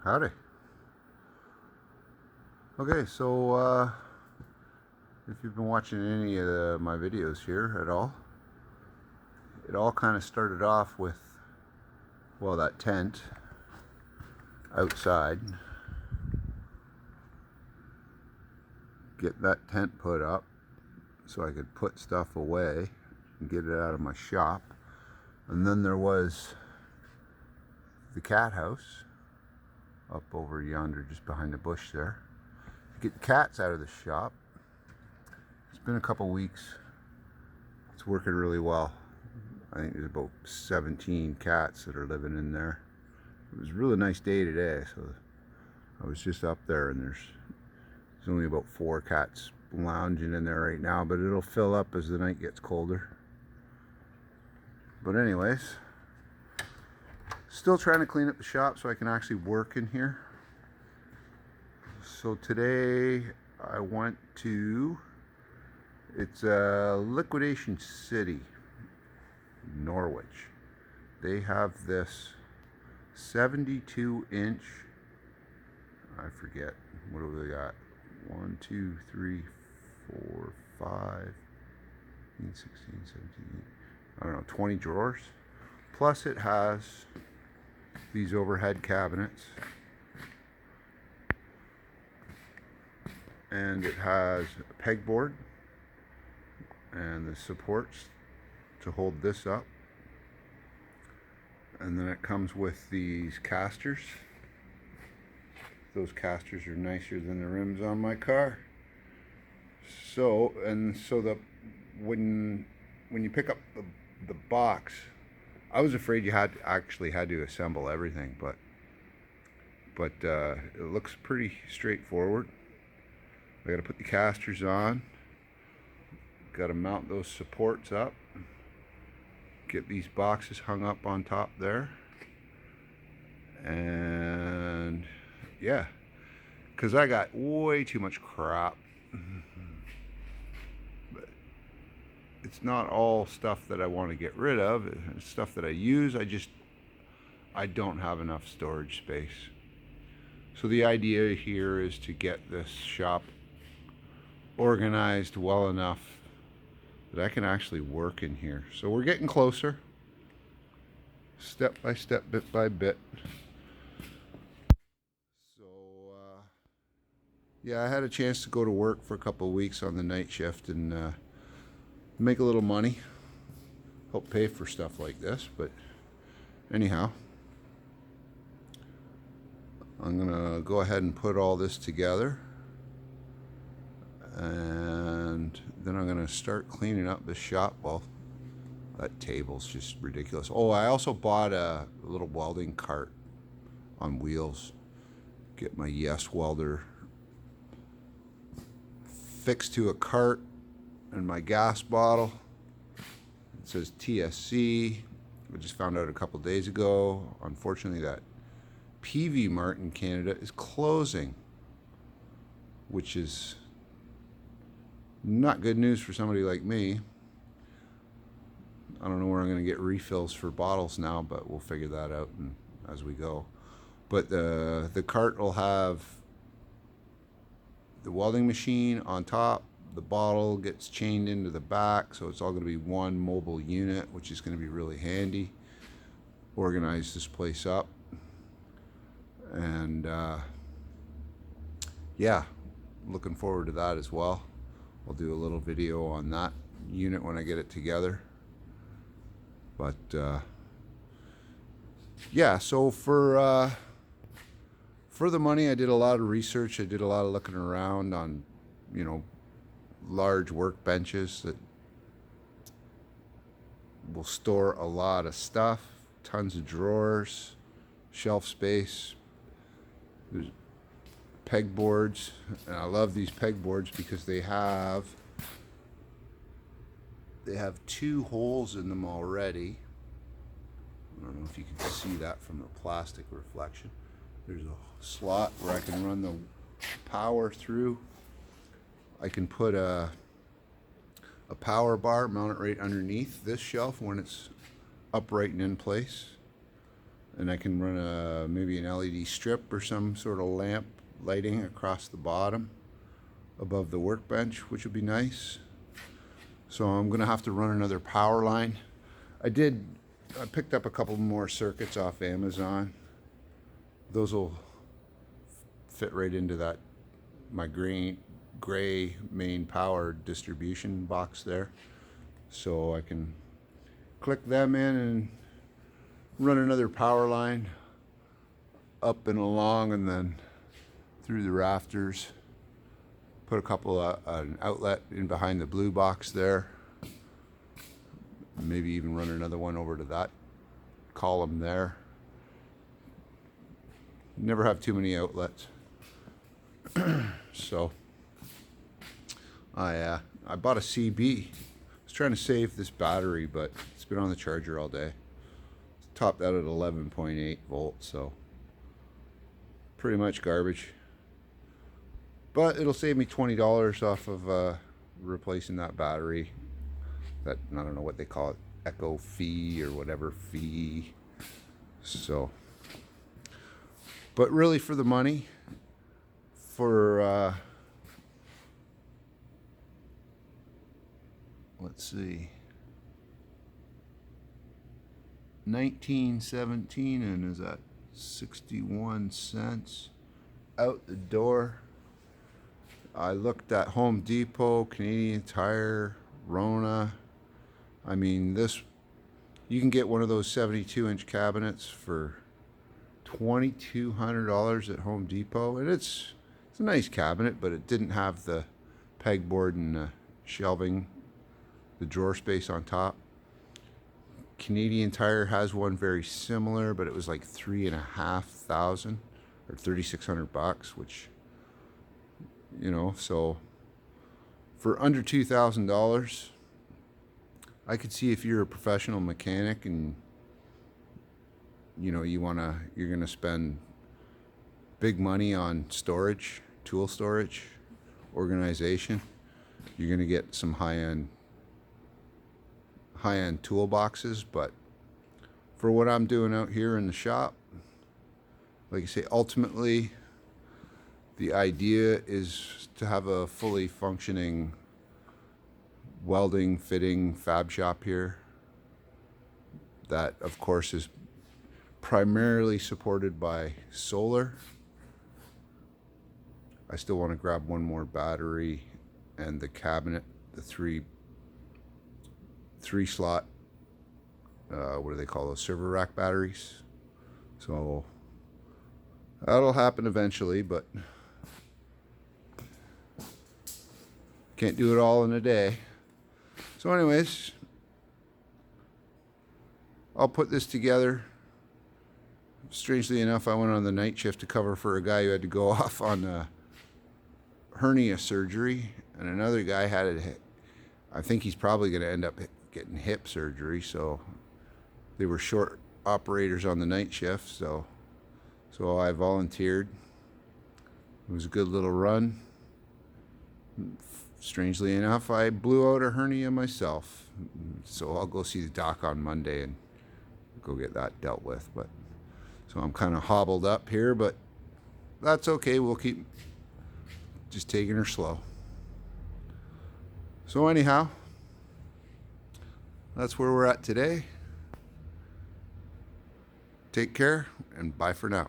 Howdy. Okay, so if you've been watching any of my videos here at all, it all kind of started off with, well, that tent outside. Get that tent put up so I could put stuff away and get it out of my shop. And then there was the cat house up over yonder, just behind the bush there. Get the cats out of the shop. It's been a couple weeks. It's working really well. I think there's about 17 cats that are living in there. It was a really nice day today, so I was just up there, and there's only about 4 cats lounging in there right now, but it'll fill up as the night gets colder. But anyways, still trying to clean up the shop so I can actually work in here. So today I went to, it's Liquidation City, Norwich. They have this 72-inch, I forget, what do they got? 1, 2, 3, 4, 5, 16, 17, I don't know, 20 drawers. Plus it has these overhead cabinets. And it has a pegboard and the supports to hold this up. And then it comes with these casters. Those casters are nicer than the rims on my car. So when you pick up the box, I was afraid you had to assemble everything, but it looks pretty straightforward. I got to put the casters on, got to mount those supports up, get these boxes hung up on top there, and yeah, because I got way too much crap. But it's not all stuff that I want to get rid of. It's stuff that I use. I don't have enough storage space. So the idea here is to get this shop organized well enough that I can actually work in here. So we're getting closer, step by step, bit by bit. So yeah, I had a chance to go to work for a couple of weeks on the night shift and make a little money, help pay for stuff like this. But anyhow, I'm gonna go ahead and put all this together, and then I'm gonna start cleaning up the shop. Well, that table's just ridiculous. Oh, I also bought a little welding cart on wheels. Get my Yes welder fixed to a cart and my gas bottle. It says TSC. I just found out a couple days ago. Unfortunately, that PV Mart in Canada is closing, which is not good news for somebody like me. I don't know where I'm going to get refills for bottles now, but we'll figure that out as we go. But the cart will have the welding machine on top. The bottle gets chained into the back, so it's all going to be one mobile unit, which is going to be really handy. Organize this place up. And yeah, looking forward to that as well. I'll do a little video on that unit when I get it together. But yeah, so for the money, I did a lot of research. I did a lot of looking around on, large workbenches that will store a lot of stuff, tons of drawers, shelf space. There's pegboards, and I love these pegboards because they have 2 holes in them already. I don't know if you can see that from the plastic reflection. There's a slot where I can run the power through. I can put a power bar, mount it right underneath this shelf when it's upright and in place. and I can run maybe an LED strip or some sort of lamp lighting across the bottom above the workbench, which would be nice. So I'm gonna have to run another power line. I picked up a couple more circuits off Amazon. Those will fit right into that my gray main power distribution box there. So I can click them in and run another power line up and along and then through the rafters. Put a couple an outlet in behind the blue box there. Maybe even run another one over to that column there. Never have too many outlets. So I bought a CB. I was trying to save this battery, but it's been on the charger all day. It's topped out at 11.8 volts, so pretty much garbage. But it'll save me $20 off of replacing that battery. That, I don't know what they call it, Echo fee or whatever fee. So, but really for the money, for let's see, 1917, and is that 61 cents out the door. I looked at Home Depot, Canadian Tire, Rona. I mean, you can get one of those 72-inch cabinets for $2,200 at Home Depot, and it's a nice cabinet, but it didn't have the pegboard and the shelving, the drawer space on top. Canadian Tire has one very similar, but it was like $3,500 or $3,600, which, you know, so for under $2,000, I could see if you're a professional mechanic and you know you're gonna spend big money on storage, tool storage, organization. You're gonna get some high-end toolboxes, but for what I'm doing out here in the shop, like I say, ultimately the idea is to have a fully functioning welding, fitting, fab shop here that of course is primarily supported by solar. I still want to grab one more battery and the cabinet, the three slot, what do they call those, server rack batteries. So that'll happen eventually, but can't do it all in a day. So anyways, I'll put this together. Strangely enough, I went on the night shift to cover for a guy who had to go off on hernia surgery, and another guy had it. I think he's probably going to end up getting hip surgery, so they were short operators on the night shift, so I volunteered. It was a good little run. Strangely enough, I blew out a hernia myself, so I'll go see the doc on Monday and go get that dealt with. But so I'm kind of hobbled up here, but that's okay. We'll keep just taking her slow. So anyhow, that's where we're at today. Take care and bye for now.